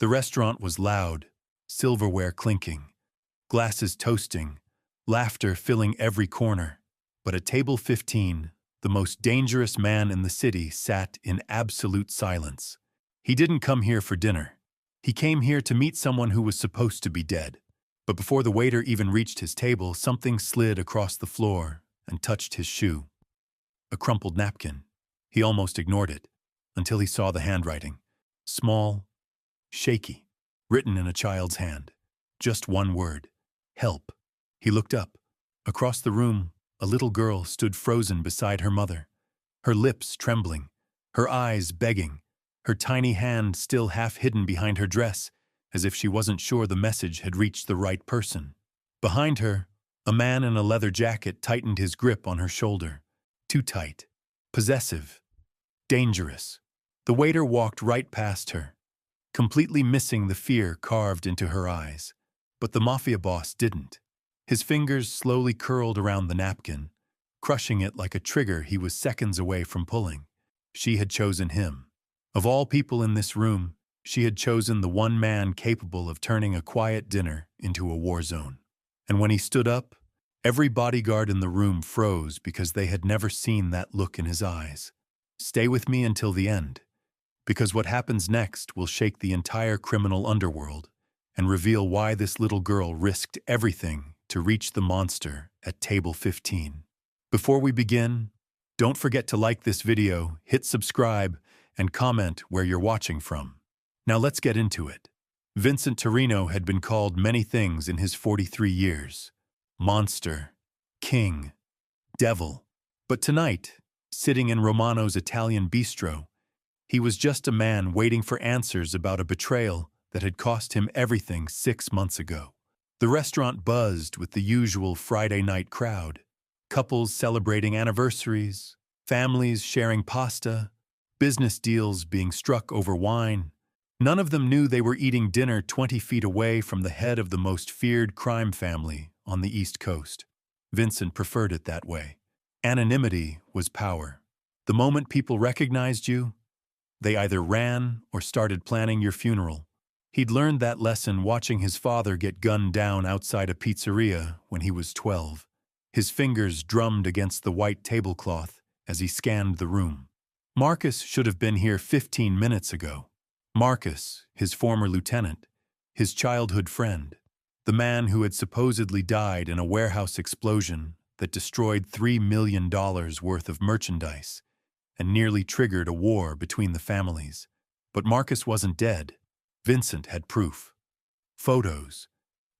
The restaurant was loud, silverware clinking, glasses toasting, laughter filling every corner. But at table 15, the most dangerous man in the city sat in absolute silence. He didn't come here for dinner. He came here to meet someone who was supposed to be dead. But before the waiter even reached his table, something slid across the floor and touched his shoe. A crumpled napkin. He almost ignored it, until he saw the handwriting. Small, shaky, written in a child's hand. Just one word. Help. He looked up. Across the room, a little girl stood frozen beside her mother, her lips trembling, her eyes begging, her tiny hand still half hidden behind her dress, as if she wasn't sure the message had reached the right person. Behind her, a man in a leather jacket tightened his grip on her shoulder. Too tight. Possessive. Dangerous. The waiter walked right past her, completely missing the fear carved into her eyes. But the Mafia boss didn't. His fingers slowly curled around the napkin, crushing it like a trigger he was seconds away from pulling. She had chosen him. Of all people in this room, she had chosen the one man capable of turning a quiet dinner into a war zone. And when he stood up, every bodyguard in the room froze because they had never seen that look in his eyes. Stay with me until the end, because what happens next will shake the entire criminal underworld and reveal why this little girl risked everything to reach the monster at table 15. Before we begin, don't forget to like this video, hit subscribe, and comment where you're watching from. Now let's get into it. Vincent Torino had been called many things in his 43 years. Monster, king, devil. But tonight, sitting in Romano's Italian bistro, he was just a man waiting for answers about a betrayal that had cost him everything 6 months ago. The restaurant buzzed with the usual Friday night crowd. Couples celebrating anniversaries, families sharing pasta, business deals being struck over wine. None of them knew they were eating dinner 20 feet away from the head of the most feared crime family on the East Coast. Vincent preferred it that way. Anonymity was power. The moment people recognized you, they either ran or started planning your funeral. He'd learned that lesson watching his father get gunned down outside a pizzeria when he was 12. His fingers drummed against the white tablecloth as he scanned the room. Marcus should have been here 15 minutes ago. Marcus, his former lieutenant, his childhood friend, the man who had supposedly died in a warehouse explosion that destroyed $3 million worth of merchandise and nearly triggered a war between the families. But Marcus wasn't dead. Vincent had proof. Photos,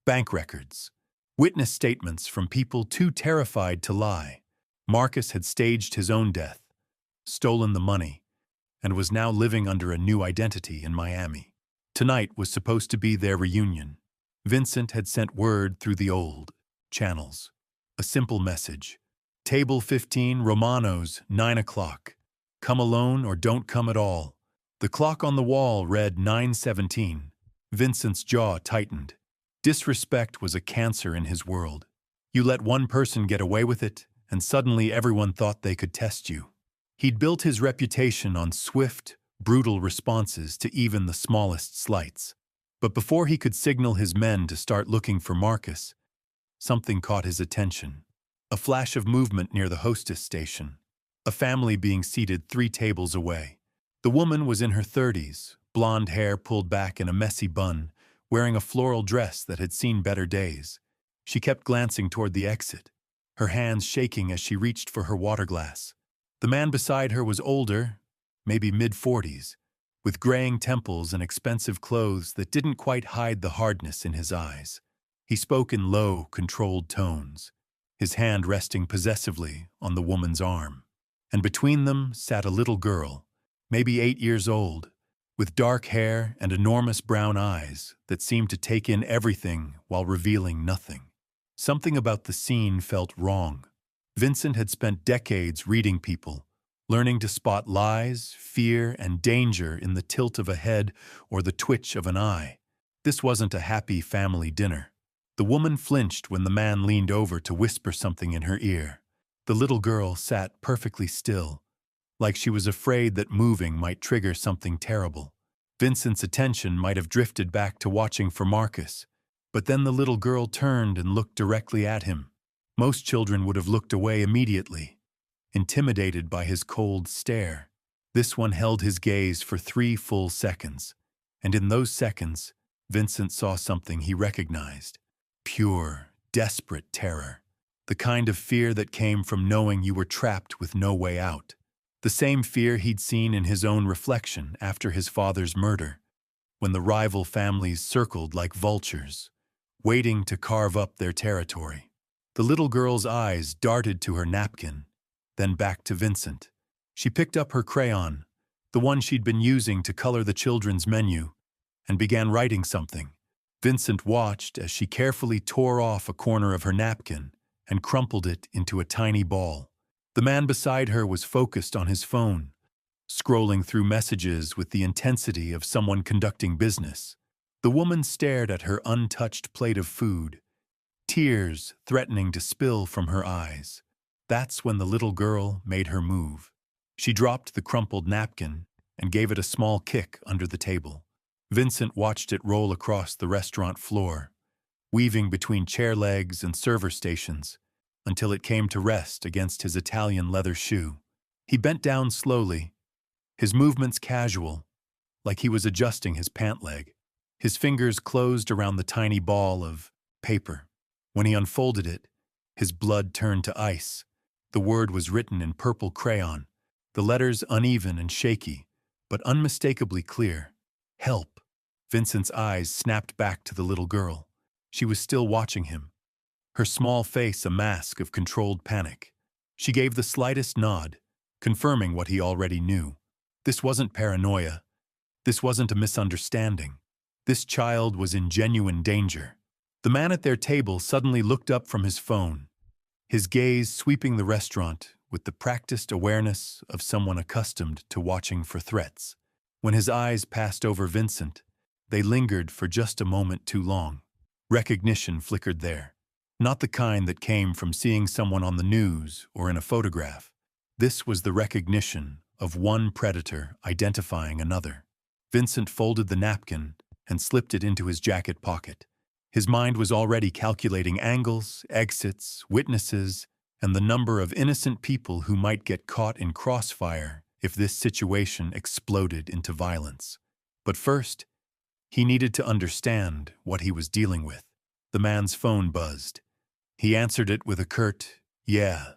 bank records, witness statements from people too terrified to lie. Marcus had staged his own death, stolen the money, and was now living under a new identity in Miami. Tonight was supposed to be their reunion. Vincent had sent word through the old channels. A simple message. Table 15, Romano's, 9 o'clock. Come alone or don't come at all. The clock on the wall read 9:17. Vincent's jaw tightened. Disrespect was a cancer in his world. You let one person get away with it, and suddenly everyone thought they could test you. He'd built his reputation on swift, brutal responses to even the smallest slights. But before he could signal his men to start looking for Marcus, something caught his attention. A flash of movement near the hostess station. A family being seated 3 tables away. The woman was in her 30s, blonde hair pulled back in a messy bun, wearing a floral dress that had seen better days. She kept glancing toward the exit, her hands shaking as she reached for her water glass. The man beside her was older, maybe mid-40s, with graying temples and expensive clothes that didn't quite hide the hardness in his eyes. He spoke in low, controlled tones, his hand resting possessively on the woman's arm. And between them sat a little girl, maybe 8 years old, with dark hair and enormous brown eyes that seemed to take in everything while revealing nothing. Something about the scene felt wrong. Vincent had spent decades reading people, learning to spot lies, fear, and danger in the tilt of a head or the twitch of an eye. This wasn't a happy family dinner. The woman flinched when the man leaned over to whisper something in her ear. The little girl sat perfectly still, like she was afraid that moving might trigger something terrible. Vincent's attention might have drifted back to watching for Marcus, but then the little girl turned and looked directly at him. Most children would have looked away immediately, intimidated by his cold stare. This one held his gaze for 3 full seconds, and in those seconds, Vincent saw something he recognized. Pure, desperate terror. The kind of fear that came from knowing you were trapped with no way out. The same fear he'd seen in his own reflection after his father's murder, when the rival families circled like vultures, waiting to carve up their territory. The little girl's eyes darted to her napkin, then back to Vincent. She picked up her crayon, the one she'd been using to color the children's menu, and began writing something. Vincent watched as she carefully tore off a corner of her napkin and crumpled it into a tiny ball. The man beside her was focused on his phone, scrolling through messages with the intensity of someone conducting business. The woman stared at her untouched plate of food, tears threatening to spill from her eyes. That's when the little girl made her move. She dropped the crumpled napkin and gave it a small kick under the table. Vincent watched it roll across the restaurant floor, weaving between chair legs and server stations, until it came to rest against his Italian leather shoe. He bent down slowly, his movements casual, like he was adjusting his pant leg. His fingers closed around the tiny ball of paper. When he unfolded it, his blood turned to ice. The word was written in purple crayon, the letters uneven and shaky, but unmistakably clear. Help. Vincent's eyes snapped back to the little girl. She was still watching him, her small face a mask of controlled panic. She gave the slightest nod, confirming what he already knew. This wasn't paranoia. This wasn't a misunderstanding. This child was in genuine danger. The man at their table suddenly looked up from his phone, his gaze sweeping the restaurant with the practiced awareness of someone accustomed to watching for threats. When his eyes passed over Vincent, they lingered for just a moment too long. Recognition flickered there. Not the kind that came from seeing someone on the news or in a photograph. This was the recognition of one predator identifying another. Vincent folded the napkin and slipped it into his jacket pocket. His mind was already calculating angles, exits, witnesses, and the number of innocent people who might get caught in crossfire if this situation exploded into violence. But first, he needed to understand what he was dealing with. The man's phone buzzed. He answered it with a curt, "Yeah,"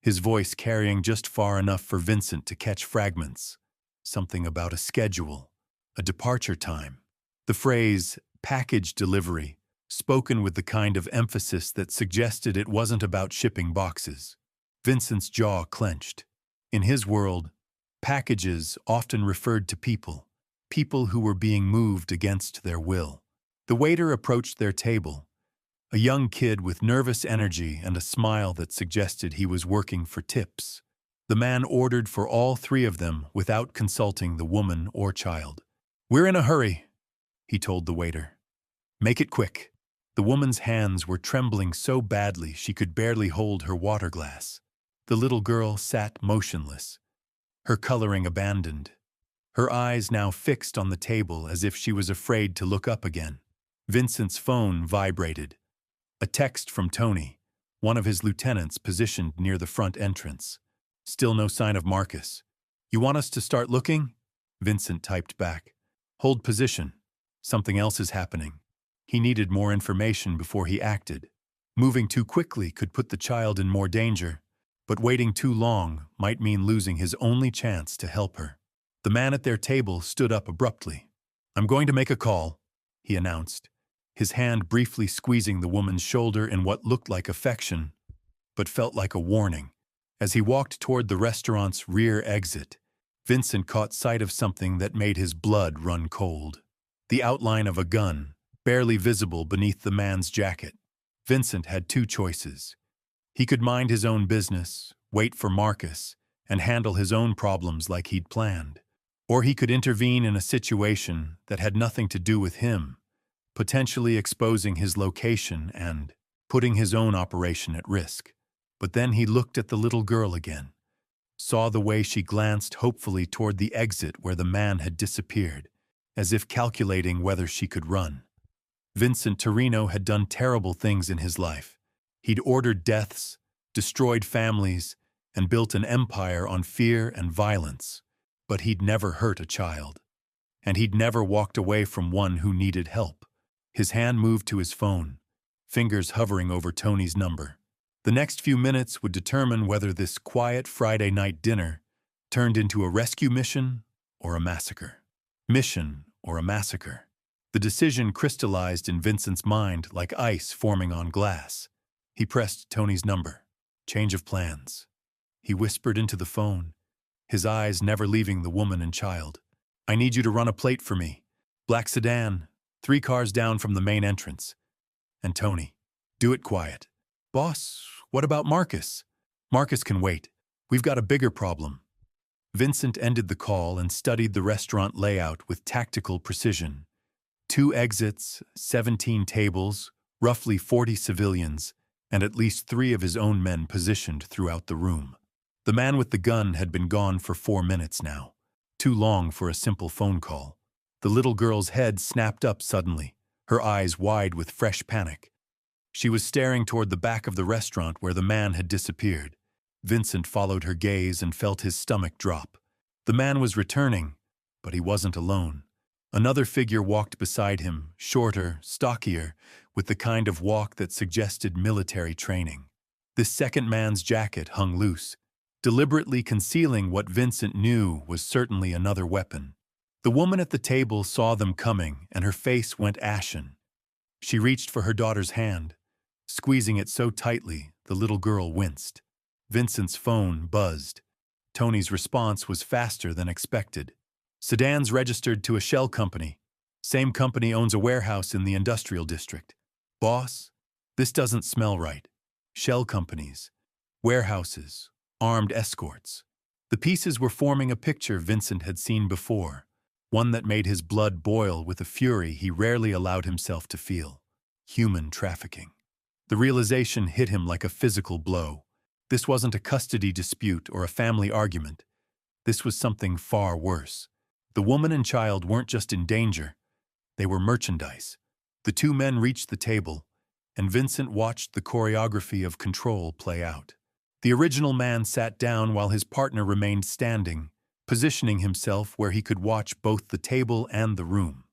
his voice carrying just far enough for Vincent to catch fragments. Something about a schedule, a departure time. The phrase, "package delivery," spoken with the kind of emphasis that suggested it wasn't about shipping boxes. Vincent's jaw clenched. In his world, packages often referred to people who were being moved against their will. The waiter approached their table, a young kid with nervous energy and a smile that suggested he was working for tips. The man ordered for all 3 of them without consulting the woman or child. "We're in a hurry," he told the waiter. "Make it quick." The woman's hands were trembling so badly she could barely hold her water glass. The little girl sat motionless, her coloring abandoned, her eyes now fixed on the table as if she was afraid to look up again. Vincent's phone vibrated. A text from Tony, one of his lieutenants positioned near the front entrance. Still no sign of Marcus. "You want us to start looking?" Vincent typed back. "Hold position. Something else is happening." He needed more information before he acted. Moving too quickly could put the child in more danger, but waiting too long might mean losing his only chance to help her. The man at their table stood up abruptly. "I'm going to make a call," he announced, his hand briefly squeezing the woman's shoulder in what looked like affection, but felt like a warning. As he walked toward the restaurant's rear exit, Vincent caught sight of something that made his blood run cold. The outline of a gun, barely visible beneath the man's jacket. Vincent had 2 choices. He could mind his own business, wait for Marcus, and handle his own problems like he'd planned. Or he could intervene in a situation that had nothing to do with him, potentially exposing his location and putting his own operation at risk. But then he looked at the little girl again, saw the way she glanced hopefully toward the exit where the man had disappeared. as if calculating whether she could run. Vincent Torino had done terrible things in his life. He'd ordered deaths, destroyed families, and built an empire on fear and violence. But he'd never hurt a child. And he'd never walked away from one who needed help. His hand moved to his phone, fingers hovering over Tony's number. The next few minutes would determine whether this quiet Friday night dinner turned into a rescue mission or a massacre. Mission or a massacre. The decision crystallized in Vincent's mind like ice forming on glass. He pressed Tony's number. Change of plans. He whispered into the phone, his eyes never leaving the woman and child. I need you to run a plate for me. Black sedan, 3 cars down from the main entrance. And Tony, do it quiet. Boss, what about Marcus? Marcus can wait. We've got a bigger problem. Vincent ended the call and studied the restaurant layout with tactical precision. 2 exits, 17 tables, roughly 40 civilians, and at least 3 of his own men positioned throughout the room. The man with the gun had been gone for 4 minutes now. Too long for a simple phone call. The little girl's head snapped up suddenly, her eyes wide with fresh panic. She was staring toward the back of the restaurant where the man had disappeared. Vincent followed her gaze and felt his stomach drop. The man was returning, but he wasn't alone. Another figure walked beside him, shorter, stockier, with the kind of walk that suggested military training. This second man's jacket hung loose, deliberately concealing what Vincent knew was certainly another weapon. The woman at the table saw them coming, and her face went ashen. She reached for her daughter's hand. Squeezing it so tightly, the little girl winced. Vincent's phone buzzed. Tony's response was faster than expected. Sedans registered to a shell company. Same company owns a warehouse in the industrial district. Boss, this doesn't smell right. Shell companies, warehouses, armed escorts. The pieces were forming a picture Vincent had seen before, one that made his blood boil with a fury he rarely allowed himself to feel. Human trafficking. The realization hit him like a physical blow. This wasn't a custody dispute or a family argument. This was something far worse. The woman and child weren't just in danger. They were merchandise. The 2 men reached the table, and Vincent watched the choreography of control play out. The original man sat down while his partner remained standing, positioning himself where he could watch both the table and the room.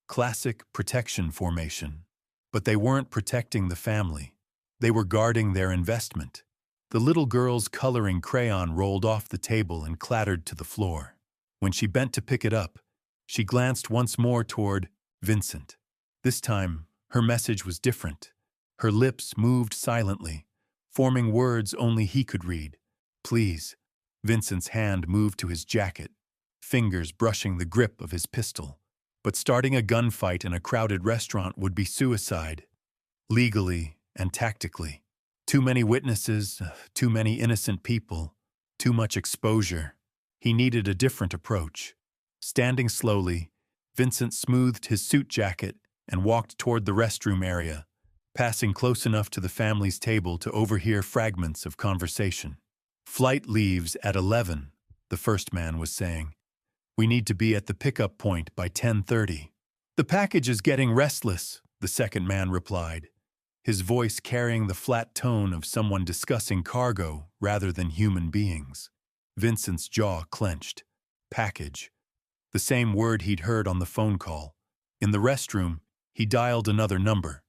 Classic protection formation. But they weren't protecting the family. They were guarding their investment. The little girl's coloring crayon rolled off the table and clattered to the floor. When she bent to pick it up, she glanced once more toward Vincent. This time, her message was different. Her lips moved silently, forming words only he could read. Please. Vincent's hand moved to his jacket, fingers brushing the grip of his pistol. But starting a gunfight in a crowded restaurant would be suicide, legally and tactically. Too many witnesses, too many innocent people, too much exposure. He needed a different approach. Standing slowly, Vincent smoothed his suit jacket and walked toward the restroom area, passing close enough to the family's table to overhear fragments of conversation. Flight leaves at 11, the first man was saying. We need to be at the pickup point by 10:30. The package is getting restless, the second man replied, his voice carrying the flat tone of someone discussing cargo rather than human beings. Vincent's jaw clenched. Package. The same word he'd heard on the phone call. In the restroom, he dialed another number.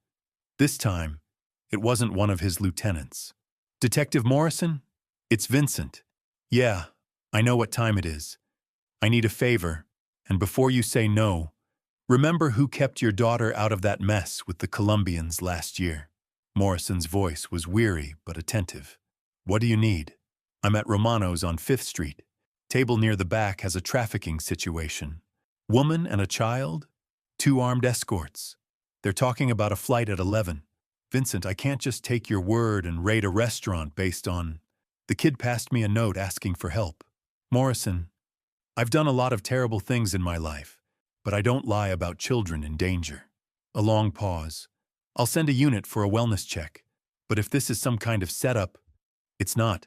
This time, it wasn't one of his lieutenants. Detective Morrison? It's Vincent. Yeah, I know what time it is. I need a favor, and before you say no, remember who kept your daughter out of that mess with the Colombians last year. Morrison's voice was weary but attentive. What do you need? I'm at Romano's on 5th Street. Table near the back has a trafficking situation. Woman and a child? 2 armed escorts. They're talking about a flight at 11. Vincent, I can't just take your word and raid a restaurant based on... The kid passed me a note asking for help. Morrison, I've done a lot of terrible things in my life, but I don't lie about children in danger. A long pause. I'll send a unit for a wellness check, but if this is some kind of setup, it's not.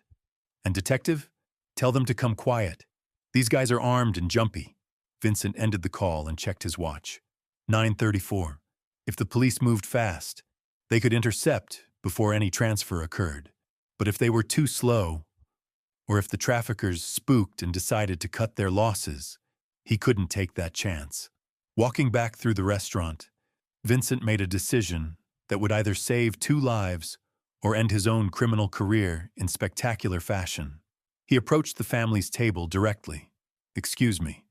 And detective, tell them to come quiet. These guys are armed and jumpy. Vincent ended the call and checked his watch. 9:34. If the police moved fast, they could intercept before any transfer occurred. But if they were too slow, or if the traffickers spooked and decided to cut their losses, he couldn't take that chance. Walking back through the restaurant, Vincent made a decision that would either save 2 lives or end his own criminal career in spectacular fashion. He approached the family's table directly. "Excuse me,"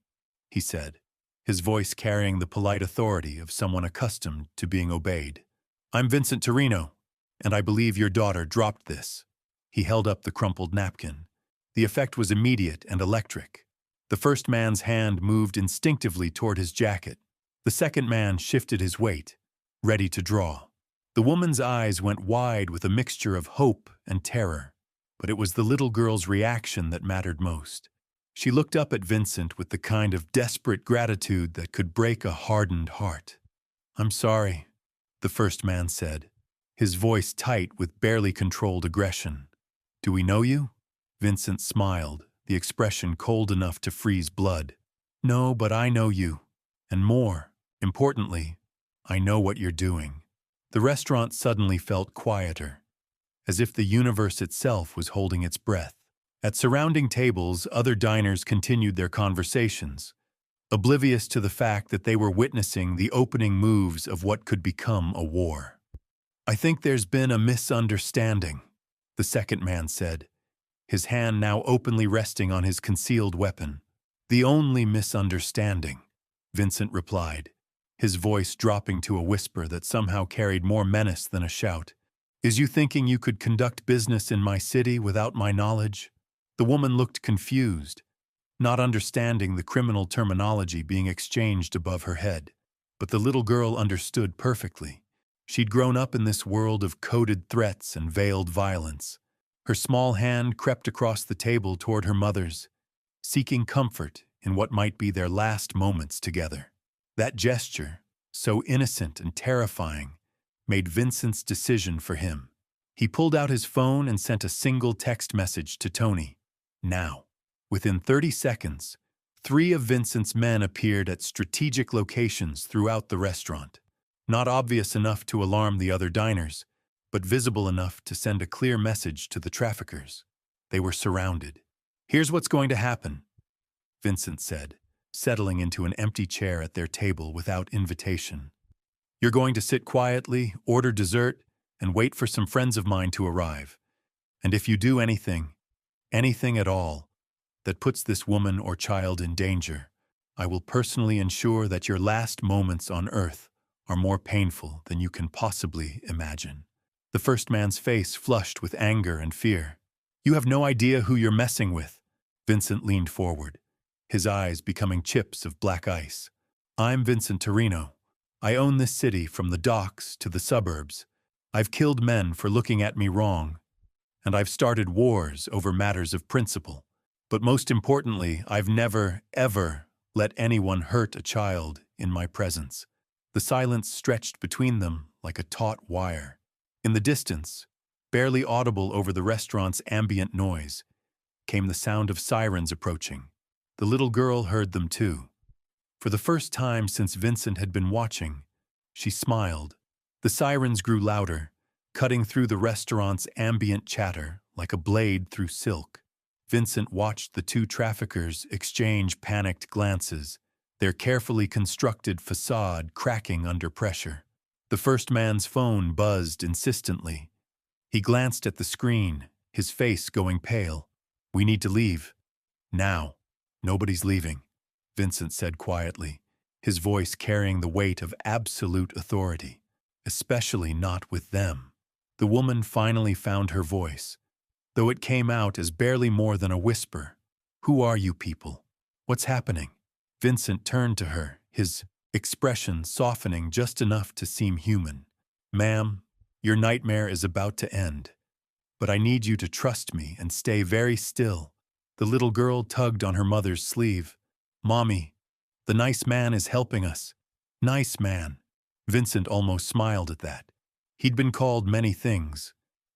he said, his voice carrying the polite authority of someone accustomed to being obeyed. "I'm Vincent Torino, and I believe your daughter dropped this." He held up the crumpled napkin. The effect was immediate and electric. The first man's hand moved instinctively toward his jacket. The second man shifted his weight, ready to draw. The woman's eyes went wide with a mixture of hope and terror, but it was the little girl's reaction that mattered most. She looked up at Vincent with the kind of desperate gratitude that could break a hardened heart. "I'm sorry," the first man said, his voice tight with barely controlled aggression. "Do we know you?" Vincent smiled, the expression cold enough to freeze blood. "No, but I know you. And more, importantly, I know what you're doing." The restaurant suddenly felt quieter, as if the universe itself was holding its breath. At surrounding tables, other diners continued their conversations, oblivious to the fact that they were witnessing the opening moves of what could become a war. "I think there's been a misunderstanding," the second man said, his hand now openly resting on his concealed weapon. "The only misunderstanding," Vincent replied, his voice dropping to a whisper that somehow carried more menace than a shout, "is you thinking you could conduct business in my city without my knowledge?" The woman looked confused, not understanding the criminal terminology being exchanged above her head. But the little girl understood perfectly. She'd grown up in this world of coded threats and veiled violence. Her small hand crept across the table toward her mother's, seeking comfort in what might be their last moments together. That gesture, so innocent and terrifying, made Vincent's decision for him. He pulled out his phone and sent a single text message to Tony. Now. Within 30 seconds, 3 of Vincent's men appeared at strategic locations throughout the restaurant. Not obvious enough to alarm the other diners, but visible enough to send a clear message to the traffickers. They were surrounded. "Here's what's going to happen," Vincent said, settling into an empty chair at their table without invitation. "You're going to sit quietly, order dessert, and wait for some friends of mine to arrive. And if you do anything at all, that puts this woman or child in danger, I will personally ensure that your last moments on Earth are more painful than you can possibly imagine." The first man's face flushed with anger and fear. "You have no idea who you're messing with." Vincent leaned forward, his eyes becoming chips of black ice. "I'm Vincent Torino. I own this city from the docks to the suburbs. I've killed men for looking at me wrong, and I've started wars over matters of principle. But most importantly, I've never, ever let anyone hurt a child in my presence." The silence stretched between them like a taut wire. In the distance, barely audible over the restaurant's ambient noise, came the sound of sirens approaching. The little girl heard them too. For the first time since Vincent had been watching, she smiled. The sirens grew louder, cutting through the restaurant's ambient chatter like a blade through silk. Vincent watched the 2 traffickers exchange panicked glances, their carefully constructed facade cracking under pressure. The first man's phone buzzed insistently. He glanced at the screen, his face going pale. "We need to leave. Now." "Nobody's leaving," Vincent said quietly, his voice carrying the weight of absolute authority. "Especially not with them." The woman finally found her voice, though it came out as barely more than a whisper. "Who are you people? What's happening?" Vincent turned to her, his expression softening just enough to seem human. "Ma'am, your nightmare is about to end, but I need you to trust me and stay very still." The little girl tugged on her mother's sleeve. "Mommy, the nice man is helping us." "Nice man." Vincent almost smiled at that. He'd been called many things,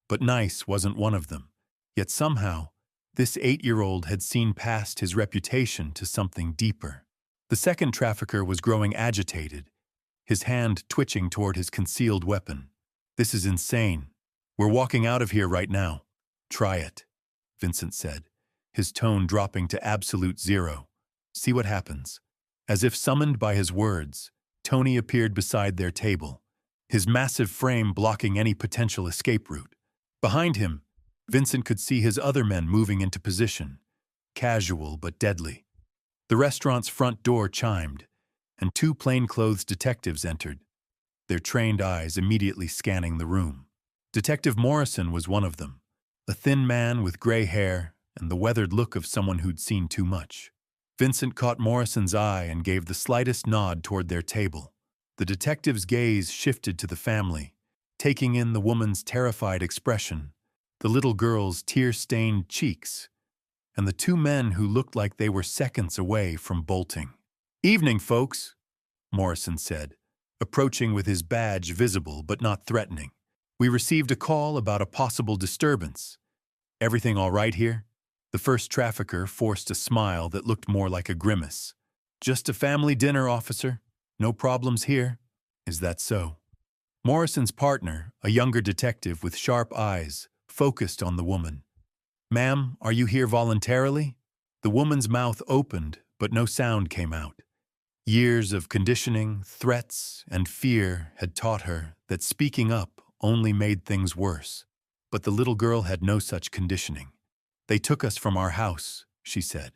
but nice wasn't one of them. Yet somehow, this 8-year-old had seen past his reputation to something deeper. The second trafficker was growing agitated, his hand twitching toward his concealed weapon. "This is insane. We're walking out of here right now." "Try it," Vincent said, his tone dropping to absolute zero. "See what happens." As if summoned by his words, Tony appeared beside their table, his massive frame blocking any potential escape route. Behind him, Vincent could see his other men moving into position, casual but deadly. The restaurant's front door chimed, and two plainclothes detectives entered, their trained eyes immediately scanning the room. Detective Morrison was one of them, a thin man with gray hair and the weathered look of someone who'd seen too much. Vincent caught Morrison's eye and gave the slightest nod toward their table. The detective's gaze shifted to the family, taking in the woman's terrified expression, the little girl's tear-stained cheeks, and the two men who looked like they were seconds away from bolting. "Evening, folks," Morrison said, approaching with his badge visible but not threatening. "We received a call about a possible disturbance. Everything all right here?" The first trafficker forced a smile that looked more like a grimace. "Just a family dinner, officer. No problems here." "Is that so?" Morrison's partner, a younger detective with sharp eyes, focused on the woman. "Ma'am, are you here voluntarily?" The woman's mouth opened, but no sound came out. Years of conditioning, threats, and fear had taught her that speaking up only made things worse. But the little girl had no such conditioning. "They took us from our house," she said,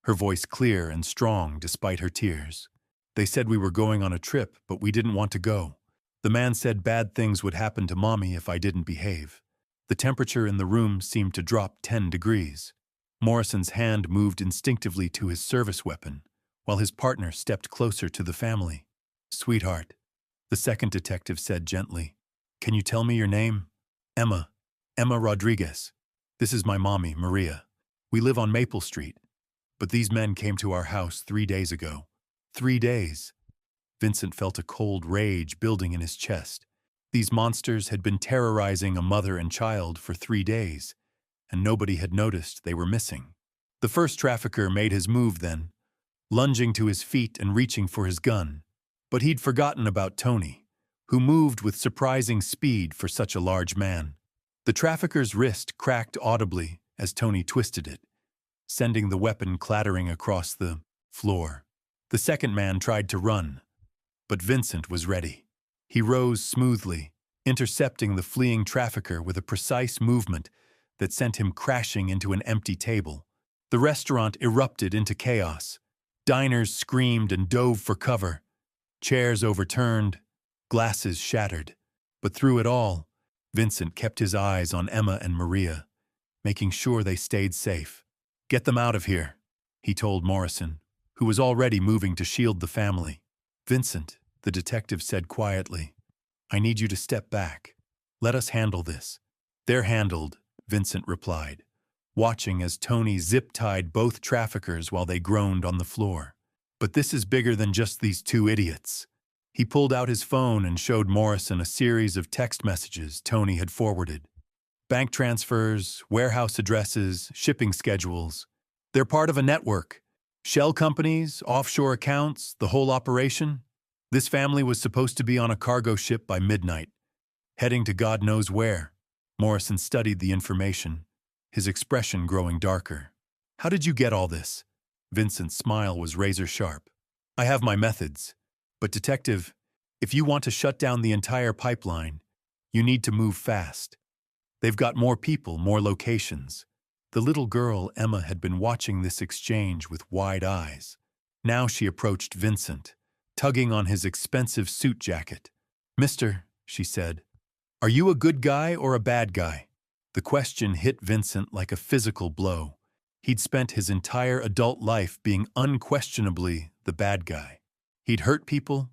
her voice clear and strong despite her tears. "They said we were going on a trip, but we didn't want to go. The man said bad things would happen to Mommy if I didn't behave." The temperature in the room seemed to drop 10 degrees. Morrison's hand moved instinctively to his service weapon, while his partner stepped closer to the family. "Sweetheart," the second detective said gently, "can you tell me your name?" "Emma. Emma Rodriguez. This is my mommy, Maria. We live on Maple Street. But these men came to our house 3 days ago." 3 days. Vincent felt a cold rage building in his chest. These monsters had been terrorizing a mother and child for 3 days, and nobody had noticed they were missing. The first trafficker made his move then, lunging to his feet and reaching for his gun. But he'd forgotten about Tony, who moved with surprising speed for such a large man. The trafficker's wrist cracked audibly as Tony twisted it, sending the weapon clattering across the floor. The second man tried to run, but Vincent was ready. He rose smoothly, intercepting the fleeing trafficker with a precise movement that sent him crashing into an empty table. The restaurant erupted into chaos. Diners screamed and dove for cover. Chairs overturned, glasses shattered. But through it all, Vincent kept his eyes on Emma and Maria, making sure they stayed safe. "Get them out of here," he told Morrison, who was already moving to shield the family. "Vincent," the detective said quietly, "I need you to step back. Let us handle this." "They're handled," Vincent replied, watching as Tony zip-tied both traffickers while they groaned on the floor. "But this is bigger than just these two idiots." He pulled out his phone and showed Morrison a series of text messages Tony had forwarded. Bank transfers, warehouse addresses, shipping schedules. They're part of a network. Shell companies, offshore accounts, the whole operation. This family was supposed to be on a cargo ship by midnight, heading to God knows where. Morrison studied the information, his expression growing darker. "How did you get all this?" Vincent's smile was razor-sharp. "I have my methods. But, detective, if you want to shut down the entire pipeline, you need to move fast. They've got more people, more locations." The little girl, Emma, had been watching this exchange with wide eyes. Now she approached Vincent, tugging on his expensive suit jacket. "Mister," she said, "are you a good guy or a bad guy?" The question hit Vincent like a physical blow. He'd spent his entire adult life being unquestionably the bad guy. He'd hurt people,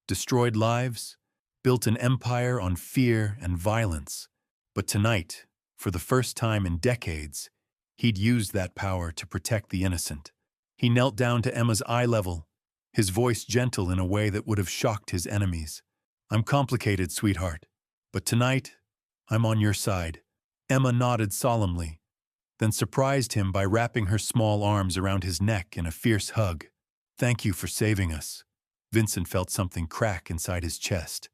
destroyed lives, built an empire on fear and violence. But tonight, for the first time in decades, he'd used that power to protect the innocent. He knelt down to Emma's eye level, his voice gentle in a way that would have shocked his enemies. "I'm complicated, sweetheart, but tonight, I'm on your side." Emma nodded solemnly, then surprised him by wrapping her small arms around his neck in a fierce hug. Thank you for saving us. Vincent felt something crack inside his chest.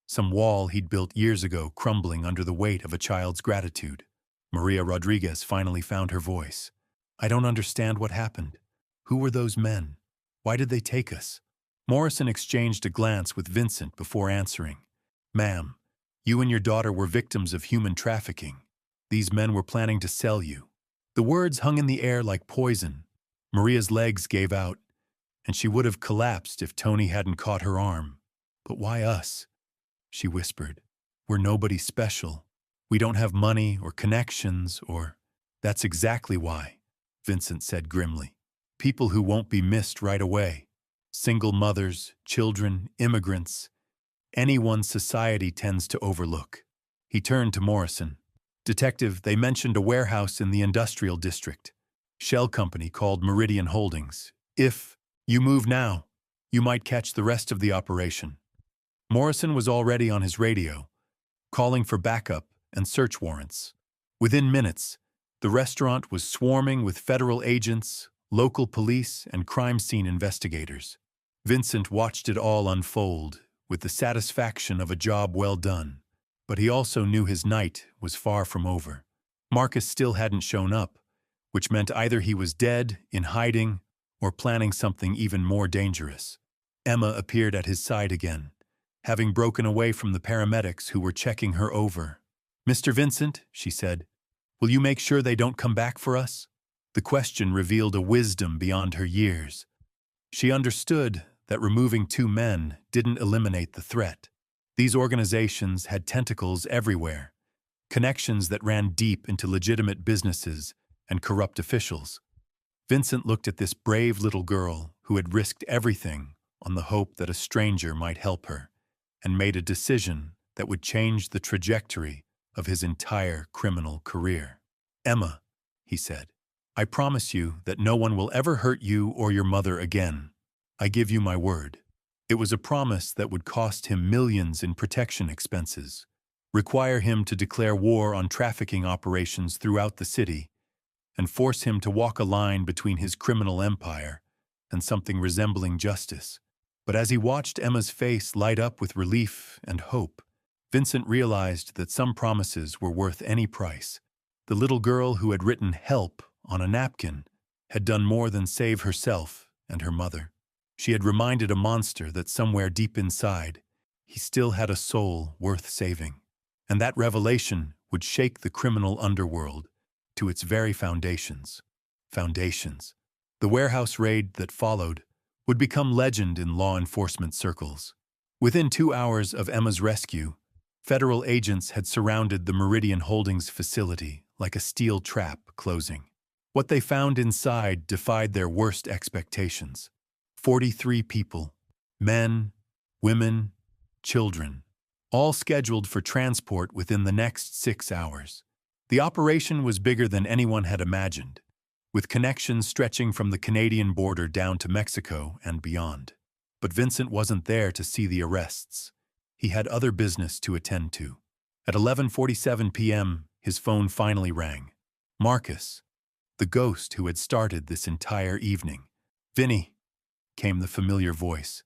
Some wall he'd built years ago crumbling under the weight of a child's gratitude. Maria Rodriguez finally found her voice. I don't understand what happened. Who were those men? Why did they take us? Morrison exchanged a glance with Vincent before answering. Ma'am, you and your daughter were victims of human trafficking. These men were planning to sell you. The words hung in the air like poison. Maria's legs gave out, and she would have collapsed if Tony hadn't caught her arm. But why us? She whispered. We're nobody special. We don't have money or connections or... That's exactly why, Vincent said grimly. People who won't be missed right away. Single mothers, children, immigrants. Anyone society tends to overlook. He turned to Morrison. Detective, they mentioned a warehouse in the industrial district. Shell company called Meridian Holdings. If you move now, you might catch the rest of the operation. Morrison was already on his radio, calling for backup and search warrants. Within minutes, the restaurant was swarming with federal agents, local police, and crime scene investigators. Vincent watched it all unfold with the satisfaction of a job well done, but he also knew his night was far from over. Marcus still hadn't shown up, which meant either he was dead, in hiding, or planning something even more dangerous. Emma appeared at his side again, having broken away from the paramedics who were checking her over. Mr. Vincent, she said, will you make sure they don't come back for us? The question revealed a wisdom beyond her years. She understood that removing 2 men didn't eliminate the threat. These organizations had tentacles everywhere, connections that ran deep into legitimate businesses and corrupt officials. Vincent looked at this brave little girl who had risked everything on the hope that a stranger might help her, and made a decision that would change the trajectory of his entire criminal career. Emma, he said, I promise you that no one will ever hurt you or your mother again. I give you my word. It was a promise that would cost him millions in protection expenses, require him to declare war on trafficking operations throughout the city, and force him to walk a line between his criminal empire and something resembling justice. But as he watched Emma's face light up with relief and hope, Vincent realized that some promises were worth any price. The little girl who had written "help" on a napkin had done more than save herself and her mother. She had reminded a monster that somewhere deep inside, he still had a soul worth saving. And that revelation would shake the criminal underworld to its very foundations. The warehouse raid that followed would become legend in law enforcement circles. Within 2 hours of Emma's rescue, federal agents had surrounded the Meridian Holdings facility like a steel trap closing. What they found inside defied their worst expectations. 43 people, men, women, children, all scheduled for transport within the next 6 hours. The operation was bigger than anyone had imagined, with connections stretching from the Canadian border down to Mexico and beyond. But Vincent wasn't there to see the arrests. He had other business to attend to. At 11:47 p.m., his phone finally rang. Marcus, the ghost who had started this entire evening. Vinny, came the familiar voice,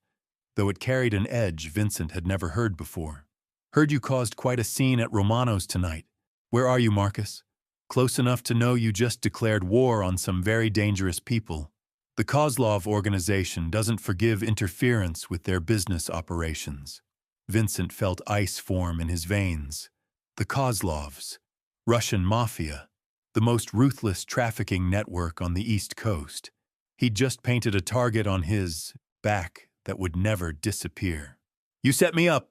though it carried an edge Vincent had never heard before. Heard you caused quite a scene at Romano's tonight. Where are you, Marcus? Close enough to know you just declared war on some very dangerous people. The Kozlov organization doesn't forgive interference with their business operations. Vincent felt ice form in his veins. The Kozlovs, Russian Mafia, the most ruthless trafficking network on the East Coast. He'd just painted a target on his back that would never disappear. You set me up,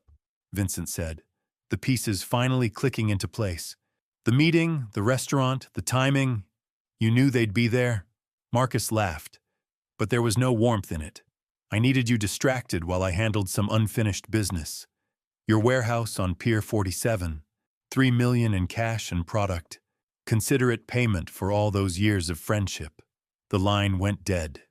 Vincent said, the pieces finally clicking into place. The meeting, the restaurant, the timing, you knew they'd be there? Marcus laughed, but there was no warmth in it. I needed you distracted while I handled some unfinished business. Your warehouse on Pier 47, $3 million in cash and product. Consider it payment for all those years of friendship. The line went dead.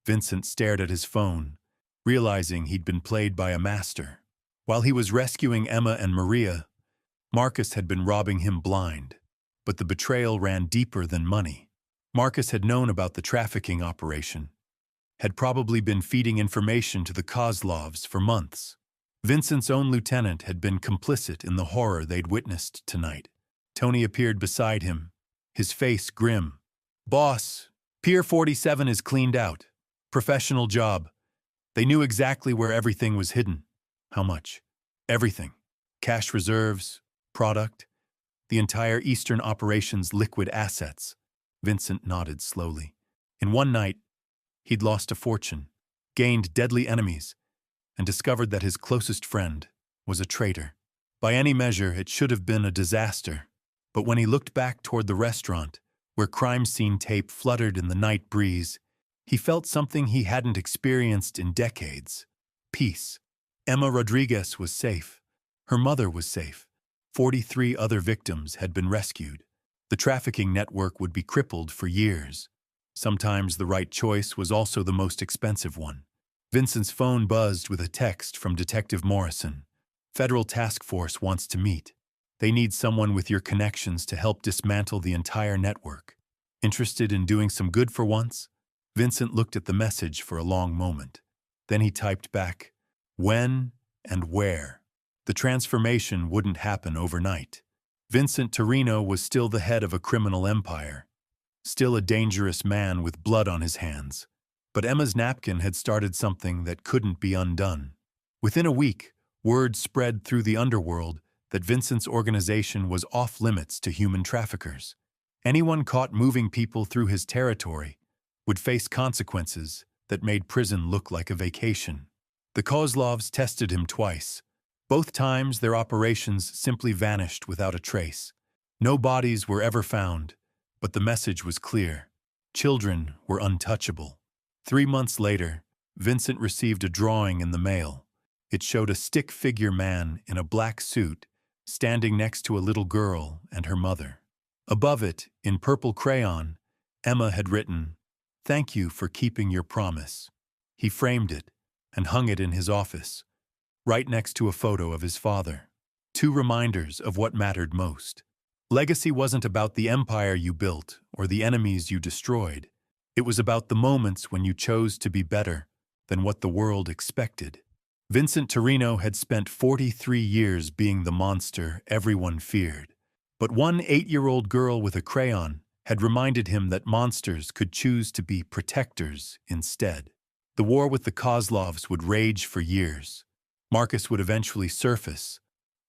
Vincent stared at his phone, realizing he'd been played by a master. While he was rescuing Emma and Maria, Marcus had been robbing him blind. But the betrayal ran deeper than money. Marcus had known about the trafficking operation, had probably been feeding information to the Kozlovs for months. Vincent's own lieutenant had been complicit in the horror they'd witnessed tonight. Tony appeared beside him, his face grim. "Boss, Pier 47 is cleaned out. Professional job. They knew exactly where everything was hidden. How much? Everything. Cash reserves, product, the entire Eastern operation's liquid assets." Vincent nodded slowly. In one night, he'd lost a fortune, gained deadly enemies, and discovered that his closest friend was a traitor. By any measure, it should have been a disaster. But when he looked back toward the restaurant, where crime scene tape fluttered in the night breeze, he felt something he hadn't experienced in decades: peace. Emma Rodriguez was safe. Her mother was safe. 43 other victims had been rescued. The trafficking network would be crippled for years. Sometimes the right choice was also the most expensive one. Vincent's phone buzzed with a text from Detective Morrison. "Federal Task Force wants to meet. They need someone with your connections to help dismantle the entire network. Interested in doing some good for once?" Vincent looked at the message for a long moment. Then he typed back, "When and where?" The transformation wouldn't happen overnight. Vincent Torino was still the head of a criminal empire, still a dangerous man with blood on his hands. But Emma's napkin had started something that couldn't be undone. Within a week, word spread through the underworld that Vincent's organization was off-limits to human traffickers. Anyone caught moving people through his territory would face consequences that made prison look like a vacation. The Kozlovs tested him twice. Both times their operations simply vanished without a trace. No bodies were ever found, but the message was clear. Children were untouchable. 3 months later, Vincent received a drawing in the mail. It showed a stick-figure man in a black suit standing next to a little girl and her mother. Above it, in purple crayon, Emma had written, "Thank you for keeping your promise." He framed it and hung it in his office, right next to a photo of his father. 2 reminders of what mattered most. Legacy wasn't about the empire you built or the enemies you destroyed. It was about the moments when you chose to be better than what the world expected. Vincent Torino had spent 43 years being the monster everyone feared. But one 8-year-old girl with a crayon had reminded him that monsters could choose to be protectors instead. The war with the Kozlovs would rage for years. Marcus would eventually surface,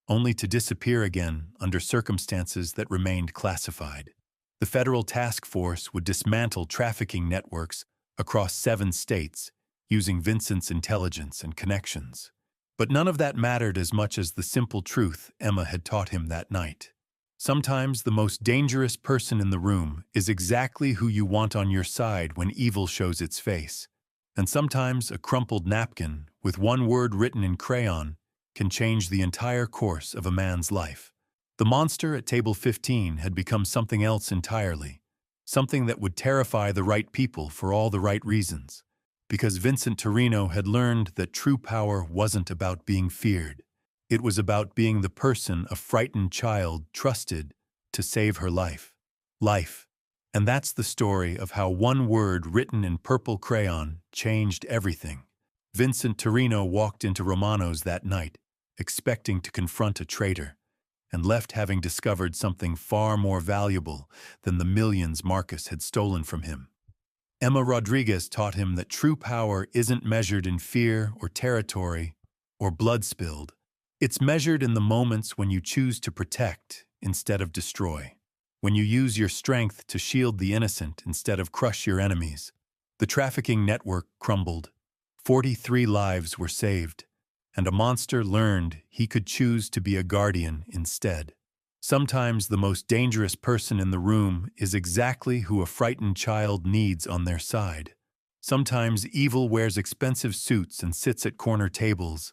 only to disappear again under circumstances that remained classified. The Federal Task Force would dismantle trafficking networks across 7 states using Vincent's intelligence and connections. But none of that mattered as much as the simple truth Emma had taught him that night. Sometimes the most dangerous person in the room is exactly who you want on your side when evil shows its face. And sometimes a crumpled napkin with one word written in crayon can change the entire course of a man's life. The monster at table 15 had become something else entirely, something that would terrify the right people for all the right reasons, because Vincent Torino had learned that true power wasn't about being feared. It was about being the person a frightened child trusted to save her life. Life. And that's the story of how one word written in purple crayon changed everything. Vincent Torino walked into Romano's that night, expecting to confront a traitor, and left having discovered something far more valuable than the millions Marcus had stolen from him. Emma Rodriguez taught him that true power isn't measured in fear or territory or blood spilled. It's measured in the moments when you choose to protect instead of destroy, when you use your strength to shield the innocent instead of crush your enemies. The trafficking network crumbled. 43 lives were saved, and a monster learned he could choose to be a guardian instead. Sometimes the most dangerous person in the room is exactly who a frightened child needs on their side. Sometimes evil wears expensive suits and sits at corner tables,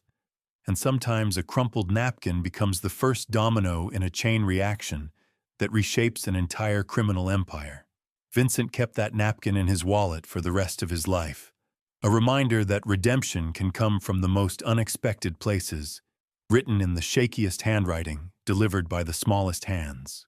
and sometimes a crumpled napkin becomes the first domino in a chain reaction that reshapes an entire criminal empire. Vincent kept that napkin in his wallet for the rest of his life. A reminder that redemption can come from the most unexpected places, written in the shakiest handwriting, delivered by the smallest hands.